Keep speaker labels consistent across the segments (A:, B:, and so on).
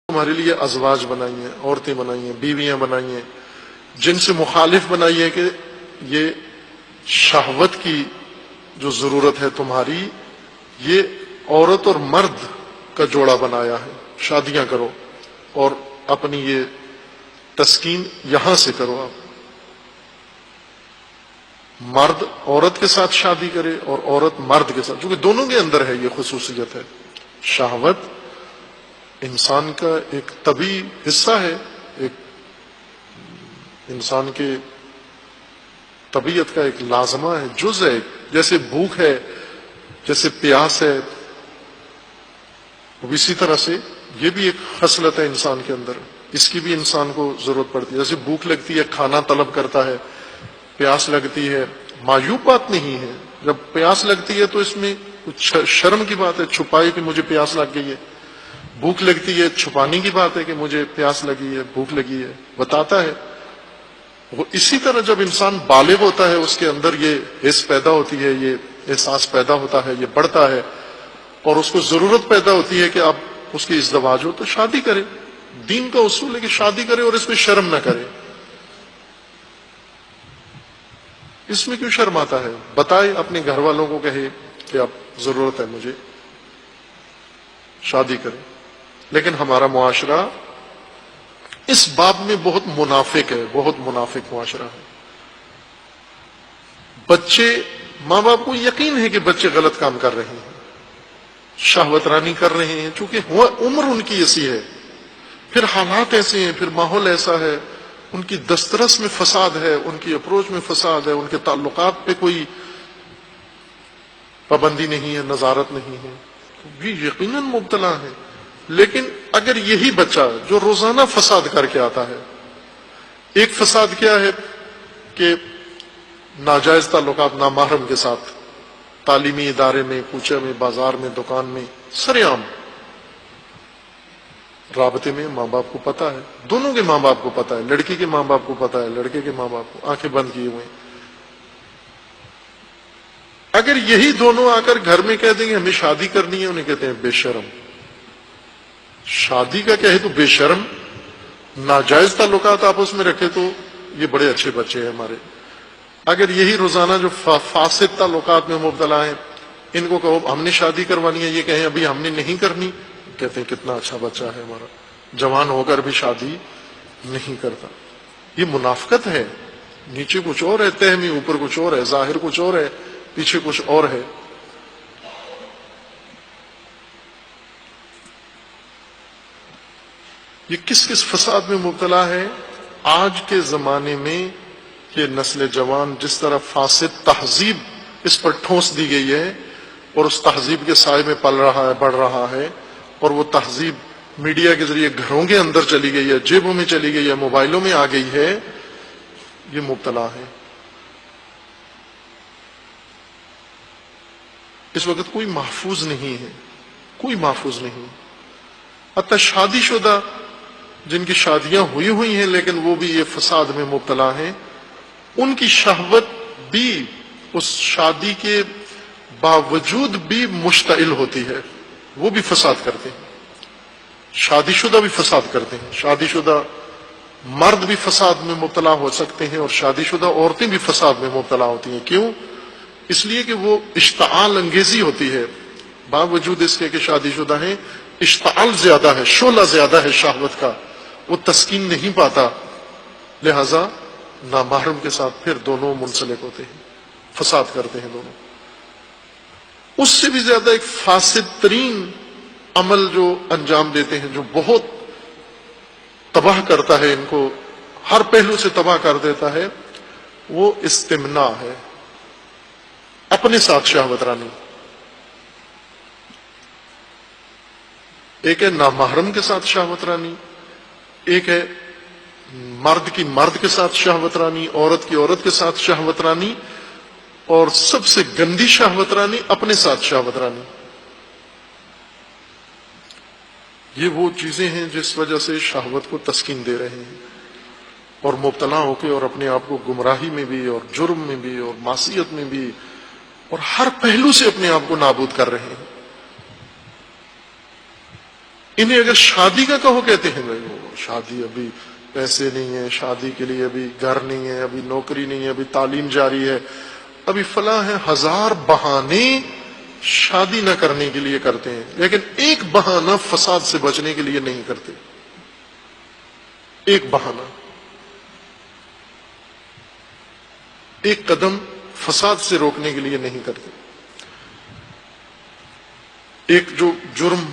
A: ہمارے لیے ازواج بنائی ہیں، عورتیں بنائی ہیں، بیویاں بنائی ہیں، جن سے مخالف بنائی ہے کہ یہ شہوت کی جو ضرورت ہے تمہاری، یہ عورت اور مرد کا جوڑا بنایا ہے، شادیاں کرو اور اپنی یہ تسکین یہاں سے کرو۔ آپ مرد عورت کے ساتھ شادی کرے اور عورت مرد کے ساتھ، چونکہ دونوں کے اندر ہے یہ خصوصیت ہے۔ شہوت انسان کا ایک طبیعی حصہ ہے، ایک انسان کے طبیعت کا ایک لازمہ ہے، جز ہے، جیسے بھوک ہے، جیسے پیاس ہے، اسی طرح سے یہ بھی ایک خصلت ہے انسان کے اندر، اس کی بھی انسان کو ضرورت پڑتی ہے۔ جیسے بھوک لگتی ہے کھانا طلب کرتا ہے، پیاس لگتی ہے، معیوب بات نہیں ہے۔ جب پیاس لگتی ہے تو اس میں کچھ شرم کی بات ہے، چھپائے کہ مجھے پیاس لگ گئی ہے۔ بھوک لگتی ہے، چھپانے کی بات ہے کہ مجھے پیاس لگی ہے، بھوک لگی ہے، بتاتا ہے۔ وہ اسی طرح جب انسان بالغ ہوتا ہے، اس کے اندر یہ حس پیدا ہوتی ہے، یہ احساس پیدا ہوتا ہے، یہ بڑھتا ہے، اور اس کو ضرورت پیدا ہوتی ہے کہ اب اس کی ازدواج ہو تو شادی کرے۔ دین کا اصول ہے کہ شادی کرے اور اس میں شرم نہ کرے۔ اس میں کیوں شرم آتا ہے؟ بتائے، اپنے گھر والوں کو کہے کہ اب ضرورت ہے مجھے، شادی کرے۔ لیکن ہمارا معاشرہ اس باب میں بہت منافق ہے، بہت منافق معاشرہ ہے۔ بچے، ماں باپ کو یقین ہے کہ بچے غلط کام کر رہے ہیں، شہوت رانی کر رہے ہیں، چونکہ عمر ان کی ایسی ہے، پھر حالات ایسے ہیں، پھر ماحول ایسا ہے، ان کی دسترس میں فساد ہے، ان کی اپروچ میں فساد ہے، ان کے تعلقات پہ کوئی پابندی نہیں ہے، نظارت نہیں ہے، یہ یقیناً مبتلا ہے۔ لیکن اگر یہی بچہ جو روزانہ فساد کر کے آتا ہے، ایک فساد کیا ہے کہ ناجائز تعلقات نامحرم کے ساتھ، تعلیمی ادارے میں، کوچے میں، بازار میں، دکان میں، سر عام رابطے میں، ماں باپ کو پتا ہے، دونوں کے ماں باپ کو پتا ہے، لڑکی کے ماں باپ کو پتا ہے، لڑکے کے ماں باپ کو، آنکھیں بند کیے ہوئے ہیں۔ اگر یہی دونوں آ کر گھر میں کہہ دیں گے ہمیں شادی کرنی ہے، انہیں کہتے ہیں بے شرم۔ شادی کا کہے تو بے شرم، ناجائز تعلقات آپس میں رکھے تو یہ بڑے اچھے بچے ہیں ہمارے۔ اگر یہی روزانہ جو فاسد تعلقات میں مبتلا ہیں، ان کو کہو ہم نے شادی کروانی ہے، یہ کہیں ابھی ہم نے نہیں کرنی، کہتے ہیں کتنا اچھا بچہ ہے ہمارا، جوان ہو کر بھی شادی نہیں کرتا۔ یہ منافقت ہے، نیچے کچھ اور ہے، تہ میں اوپر کچھ اور ہے، ظاہر کچھ اور ہے، پیچھے کچھ اور ہے۔ یہ کس کس فساد میں مبتلا ہے؟ آج کے زمانے میں یہ نسل جوان جس طرح فاسد تہذیب اس پر ٹھونس دی گئی ہے اور اس تہذیب کے سائے میں پل رہا ہے، بڑھ رہا ہے، اور وہ تہذیب میڈیا کے ذریعے گھروں کے اندر چلی گئی ہے، جیبوں میں چلی گئی ہے، موبائلوں میں آ گئی ہے، یہ مبتلا ہے۔ اس وقت کوئی محفوظ نہیں ہے، کوئی محفوظ نہیں۔ حتی شادی شدہ جن کی شادیاں ہوئی ہوئی ہیں لیکن وہ بھی یہ فساد میں مبتلا ہیں، ان کی شہوت بھی اس شادی کے باوجود بھی مشتعل ہوتی ہے، وہ بھی فساد کرتے ہیں۔ شادی شدہ بھی فساد کرتے ہیں، شادی شدہ مرد بھی فساد میں مبتلا ہو سکتے ہیں اور شادی شدہ عورتیں بھی فساد میں مبتلا ہوتی ہیں۔ کیوں؟ اس لیے کہ وہ اشتعال انگیزی ہوتی ہے، باوجود اس کے کہ شادی شدہ ہیں، اشتعال زیادہ ہے، شعلہ زیادہ ہے شہوت کا، وہ تسکین نہیں پاتا، لہذا نامحرم کے ساتھ پھر دونوں منسلک ہوتے ہیں، فساد کرتے ہیں دونوں۔ اس سے بھی زیادہ ایک فاسد ترین عمل جو انجام دیتے ہیں، جو بہت تباہ کرتا ہے ان کو، ہر پہلو سے تباہ کر دیتا ہے، وہ استمناء ہے، اپنے ساتھ شہوت رانی۔ ایک ہے نامحرم کے ساتھ شہوت رانی، ایک ہے مرد کی مرد کے ساتھ شہوت رانی، عورت کی عورت کے ساتھ شہوت رانی، اور سب سے گندی شہوت رانی اپنے ساتھ شہوت رانی۔ یہ وہ چیزیں ہیں جس وجہ سے شہوت کو تسکین دے رہے ہیں اور مبتلا ہو کے اور اپنے آپ کو گمراہی میں بھی اور جرم میں بھی اور معصیت میں بھی اور ہر پہلو سے اپنے آپ کو نابود کر رہے ہیں۔ انہیں اگر شادی کا کہو کہتے ہیں نہیں وہ شادی ابھی پیسے نہیں ہے، شادی کے لیے ابھی گھر نہیں ہے، ابھی نوکری نہیں ہے، ابھی تعلیم جاری ہے، ابھی فلاں ہے، ہزار بہانے شادی نہ کرنے کے لیے کرتے ہیں، لیکن ایک بہانہ فساد سے بچنے کے لیے نہیں کرتے، ایک بہانہ، ایک قدم فساد سے روکنے کے لیے نہیں کرتے۔ ایک جو جرم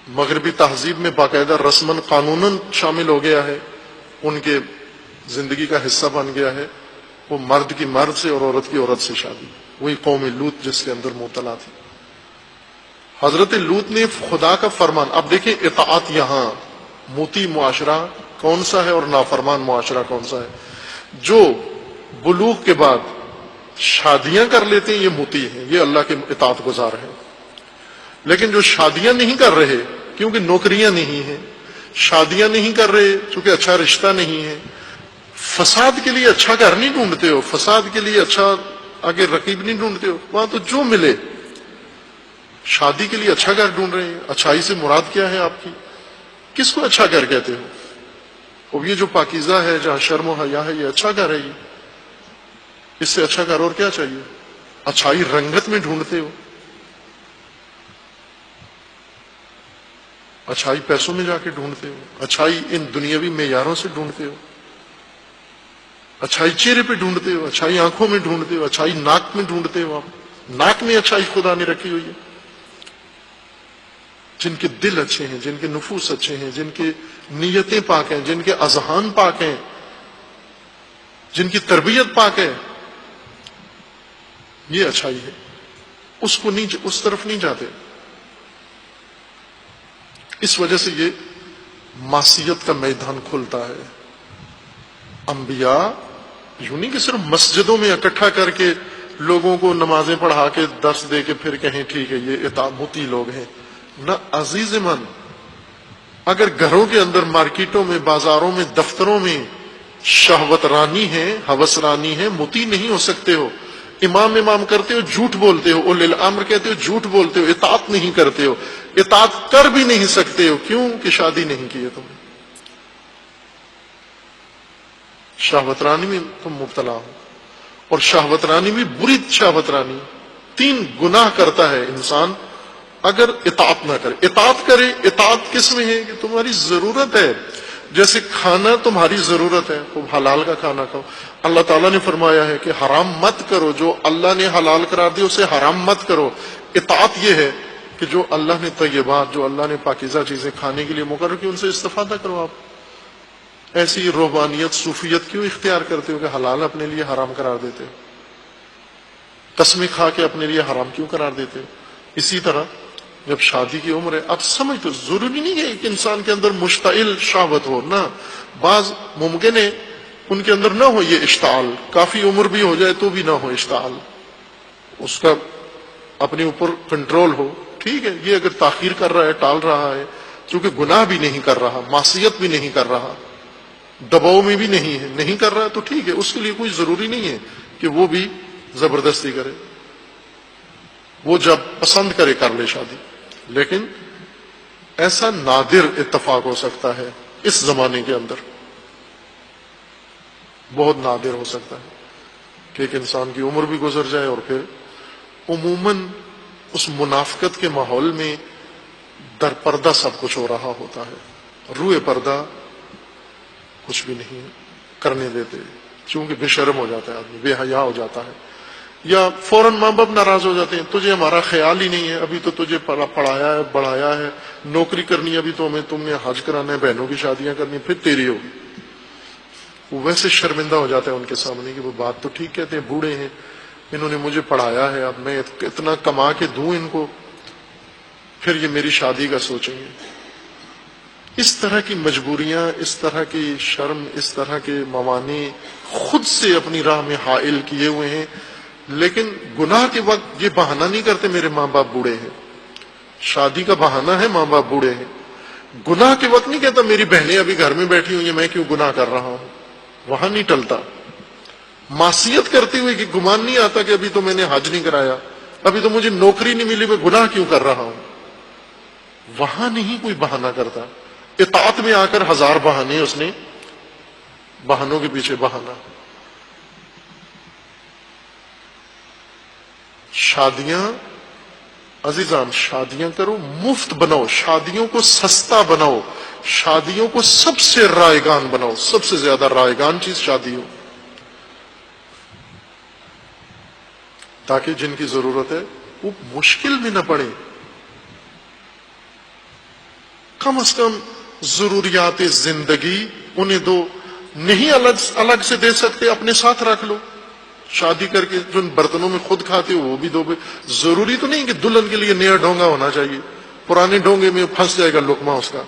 A: مغربی تہذیب میں باقاعدہ رسماً قانوناً شامل ہو گیا ہے، ان کے زندگی کا حصہ بن گیا ہے، وہ مرد کی مرد سے اور عورت کی عورت سے شادی، وہی قوم لوط جس کے اندر مبتلا تھی۔ حضرت لوط نے خدا کا فرمان، اب دیکھیں اطاعت یہاں موتی معاشرہ کون سا ہے اور نافرمان معاشرہ کون سا ہے؟ جو بلوغ کے بعد شادیاں کر لیتے ہیں یہ موتی ہیں، یہ اللہ کے اطاعت گزار ہیں، لیکن جو شادیاں نہیں کر رہے کیونکہ نوکریاں نہیں ہیں، شادیاں نہیں کر رہے چونکہ اچھا رشتہ نہیں ہے، فساد کے لیے اچھا گھر نہیں ڈھونڈتے ہو، فساد کے لیے اچھا آگے رقیب نہیں ڈھونڈتے ہو، وہاں تو جو ملے، شادی کے لیے اچھا گھر ڈھونڈ رہے ہیں۔ اچھائی سے مراد کیا ہے آپ کی؟ کس کو اچھا گھر کہتے ہو؟ اور یہ جو پاکیزہ ہے جہاں شرم و حیا ہے یہ اچھا گھر ہے، یہ اس سے اچھا گھر اور کیا چاہیے؟ اچھائی رنگت میں ڈھونڈتے ہو، اچھائی پیسوں میں جا کے ڈھونڈتے ہو، اچھائی ان دنیاوی معیاروں سے ڈھونڈتے ہو، اچھائی چہرے پہ ڈھونڈتے ہو، اچھائی آنکھوں میں ڈھونڈتے ہو، اچھائی ناک میں ڈھونڈتے ہو، آپ ناک میں اچھائی خدا نے رکھی ہوئی ہے۔ جن کے دل اچھے ہیں، جن کے نفوس اچھے ہیں، جن کی نیتیں پاک ہیں، جن کے اذہان پاک ہیں، جن کی تربیت پاک ہے، یہ اچھائی ہے، اس کو نہیں، اس طرف نہیں جاتے۔ اس وجہ سے یہ معصیت کا میدان کھلتا ہے۔ انبیاء یوں نہیں کہ صرف مسجدوں میں اکٹھا کر کے لوگوں کو نمازیں پڑھا کے درس دے کے پھر کہیں ٹھیک ہے یہ اطاعتی لوگ ہیں، نہ عزیز من، اگر گھروں کے اندر، مارکیٹوں میں، بازاروں میں، دفتروں میں شہوت رانی ہے، ہوس رانی ہے، مطیع نہیں ہو سکتے ہو، امام کرتے ہو، جھوٹ بولتے ہو، اولی الامر کہتے ہو، جھوٹ بولتے ہو، اطاعت نہیں کرتے ہو، اطاعت کر بھی نہیں سکتے ہو، کیوں کہ شادی نہیں کی ہے تم نے، شہوت رانی میں تم مبتلا ہو، اور شہوت رانی بھی بری شہوت رانی۔ 3 گناہ کرتا ہے انسان اگر اطاعت نہ کرے۔ اطاعت کرے، اطاعت کس میں ہے کہ تمہاری ضرورت ہے، جیسے کھانا تمہاری ضرورت ہے تو حلال کا کھانا کھاؤ۔ اللہ تعالیٰ نے فرمایا ہے کہ حرام مت کرو، جو اللہ نے حلال قرار دیا اسے حرام مت کرو۔ اطاعت یہ ہے کہ جو اللہ نے طیبات، جو اللہ نے پاکیزہ چیزیں کھانے کے لیے مقرر کی ان سے استفادہ کرو۔ آپ ایسی روحانیت، صوفیت کیوں اختیار کرتے ہو کہ حلال اپنے لیے حرام قرار دیتے ہو؟ قسمیں کھا کے اپنے لیے حرام کیوں قرار دیتے ہو؟ اسی طرح جب شادی کی عمر ہے، اب سمجھ تو ضروری نہیں ہے کہ انسان کے اندر مشتعل شہوت ہو، نہ، بعض ممکن ہے ان کے اندر نہ ہو یہ اشتعال، کافی عمر بھی ہو جائے تو بھی نہ ہو اشتعال، اس کا اپنے اوپر کنٹرول ہو، ٹھیک ہے۔ یہ اگر تاخیر کر رہا ہے، ٹال رہا ہے، چونکہ گناہ بھی نہیں کر رہا، معصیت بھی نہیں کر رہا، دباؤ میں بھی نہیں ہے، نہیں کر رہا تو ٹھیک ہے، اس کے لیے کوئی ضروری نہیں ہے کہ وہ بھی زبردستی کرے، وہ جب پسند کرے کر لے شادی۔ لیکن ایسا نادر اتفاق ہو سکتا ہے اس زمانے کے اندر، بہت نادر ہو سکتا ہے کہ ایک انسان کی عمر بھی گزر جائے اور پھر عموماً اس منافقت کے ماحول میں در پردہ سب کچھ ہو رہا ہوتا ہے، روئے پردہ کچھ بھی نہیں کرنے دیتے، چونکہ بے شرم ہو جاتا ہے آدمی، بے حیا ہو جاتا ہے، یا فوراً ماں باپ ناراض ہو جاتے ہیں، تجھے ہمارا خیال ہی نہیں ہے، ابھی تو تجھے پڑھایا ہے، بڑھایا ہے، نوکری کرنی ہے، ابھی تو ہمیں تم نے حج کرانا ہے، بہنوں کی شادیاں کرنی، پھر تیری ہوگی۔ وہ ویسے شرمندہ ہو جاتا ہے ان کے سامنے کہ وہ بات تو ٹھیک کہتے ہیں، بوڑھے ہیں، انہوں نے مجھے پڑھایا ہے، اب میں اتنا کما کے دوں ان کو، پھر یہ میری شادی کا سوچیں گے۔ اس طرح کی مجبوریاں، اس طرح کی شرم، اس طرح کے موانع خود سے اپنی راہ میں حائل کیے ہوئے ہیں، لیکن گناہ کے وقت یہ بہانہ نہیں کرتے میرے ماں باپ بوڑھے ہیں، شادی کا بہانہ ہے ماں باپ بوڑھے ہیں، گناہ کے وقت نہیں کہتا میری بہنیں ابھی گھر میں بیٹھی ہوئی ہیں میں کیوں گناہ کر رہا ہوں، وہاں نہیں ٹلتا۔ معصیت کرتے ہوئے کہ گمان نہیں آتا کہ ابھی تو میں نے حج نہیں کرایا، ابھی تو مجھے نوکری نہیں ملی، میں گناہ کیوں کر رہا ہوں، وہاں نہیں کوئی بہانہ کرتا. اطاعت میں آ کر ہزار بہانے اس نے، بہانوں کے پیچھے بہانا. شادیاں عزیزان، شادیاں کرو، مفت بناؤ، شادیوں کو سستا بناؤ، شادیوں کو سب سے رائگان بناؤ. سب سے زیادہ رائگان چیز شادی ہو، تاکہ جن کی ضرورت ہے وہ مشکل بھی نہ پڑے. کم از کم ضروریات زندگی انہیں دو. نہیں الگ سے دے سکتے، اپنے ساتھ رکھ لو. شادی کر کے جو برتنوں میں خود کھاتے ہو وہ بھی دو. ضروری تو نہیں کہ دلہن کے لیے نیا ڈھونگا ہونا چاہیے. پرانے ڈھونگے میں پھنس جائے گا لقمہ اس کا.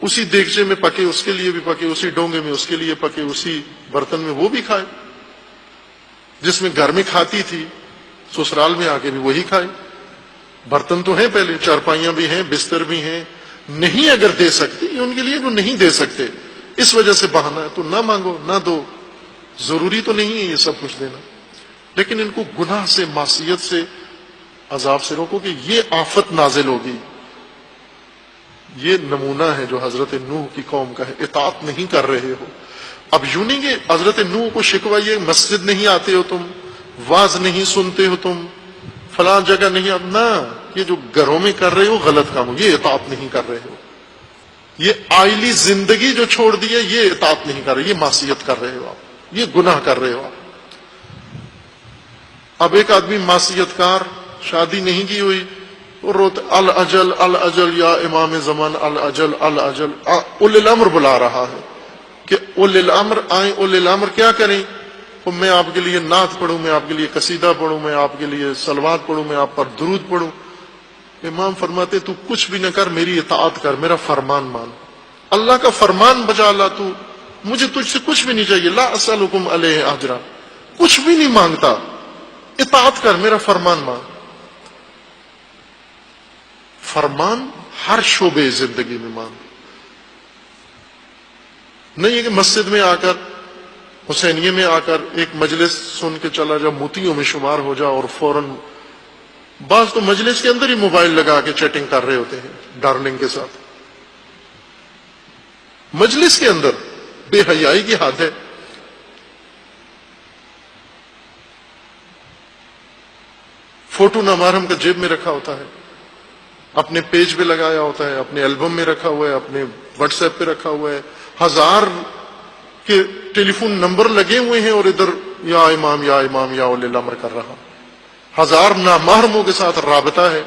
A: اسی دیگچے میں پکے اس کے لیے بھی پکے، اسی ڈھونگے میں اس کے لیے پکے، اسی برتن میں وہ بھی کھائے. جس میں گھر میں کھاتی تھی سسرال میں آ کے بھی وہی کھائے. برتن تو ہیں، پہلے چارپائیاں بھی ہیں، بستر بھی ہیں. نہیں اگر دے سکتے، یہ ان کے لیے جو نہیں دے سکتے اس وجہ سے بہانا ہے تو نہ مانگو، نہ دو. ضروری تو نہیں ہے یہ سب کچھ دینا، لیکن ان کو گناہ سے، معصیت سے، عذاب سے روکو کہ یہ آفت نازل ہوگی. یہ نمونہ ہے جو حضرت نوح کی قوم کا ہے. اطاعت نہیں کر رہے ہو. اب یوں نہیں کہ حضرت نوح کو شکوائیے مسجد نہیں آتے ہو تم، واز نہیں سنتے ہو تم، فلاں جگہ نہیں آتے. نہ، یہ جو گھروں میں کر رہے ہو غلط کام ہو، یہ اطاعت نہیں کر رہے ہو. یہ آئلی زندگی جو چھوڑ دی ہے یہ اطاعت نہیں کر رہے، یہ معصیت کر رہے ہو آپ، یہ گناہ کر رہے ہو آپ. اب ایک آدمی معصیت کار، شادی نہیں کی ہوئی، وہ روتے الاجل الاجل یا امام زمان، الاجل الاجل. اولی الامر بلا رہا ہے کہ اولی الامر آئیں. اولی الامر کیا کریں؟ میں آپ کے لیے نعت پڑھوں، میں آپ کے لیے قصیدہ پڑھوں، میں آپ کے لیے صلوات پڑھوں، میں آپ پر درود پڑھوں. امام فرماتے تو کچھ بھی نہ کر، میری اطاعت کر، میرا فرمان مان. اللہ کا فرمان بجا لا. تو مجھے تجھ سے کچھ بھی نہیں چاہیے. لا اسألکم علیہ اجرا، کچھ بھی نہیں مانگتا، اطاعت کر، میرا فرمان مان. فرمان ہر شعبے زندگی میں مان. نہیں ہے کہ مسجد میں آ کر، حسینیے میں آ کر ایک مجلس سن کے چلا جا، موتیوں میں شمار ہو جا، اور فوراً بعض تو مجلس کے اندر ہی موبائل لگا کے چیٹنگ کر رہے ہوتے ہیں ڈارلنگ کے ساتھ. مجلس کے اندر بے حیائی کی حد ہے. فوٹو نامحرم کا جیب میں رکھا ہوتا ہے، اپنے پیج پہ لگایا ہوتا ہے، اپنے البم میں رکھا ہوا ہے، اپنے واٹس ایپ پہ رکھا ہوا ہے. 1000 کے ٹیلی فون نمبر لگے ہوئے ہیں اور ادھر یا امام یا امام یا اولی الامر کر رہا. 1000 نامحرموں کے ساتھ رابطہ ہے.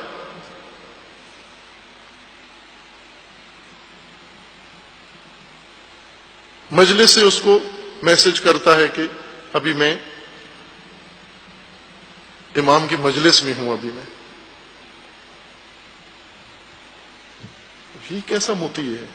A: مجلس سے اس کو میسج کرتا ہے کہ ابھی میں امام کی مجلس میں ہوں. ابھی میں، یہ کیسا موتی ہے؟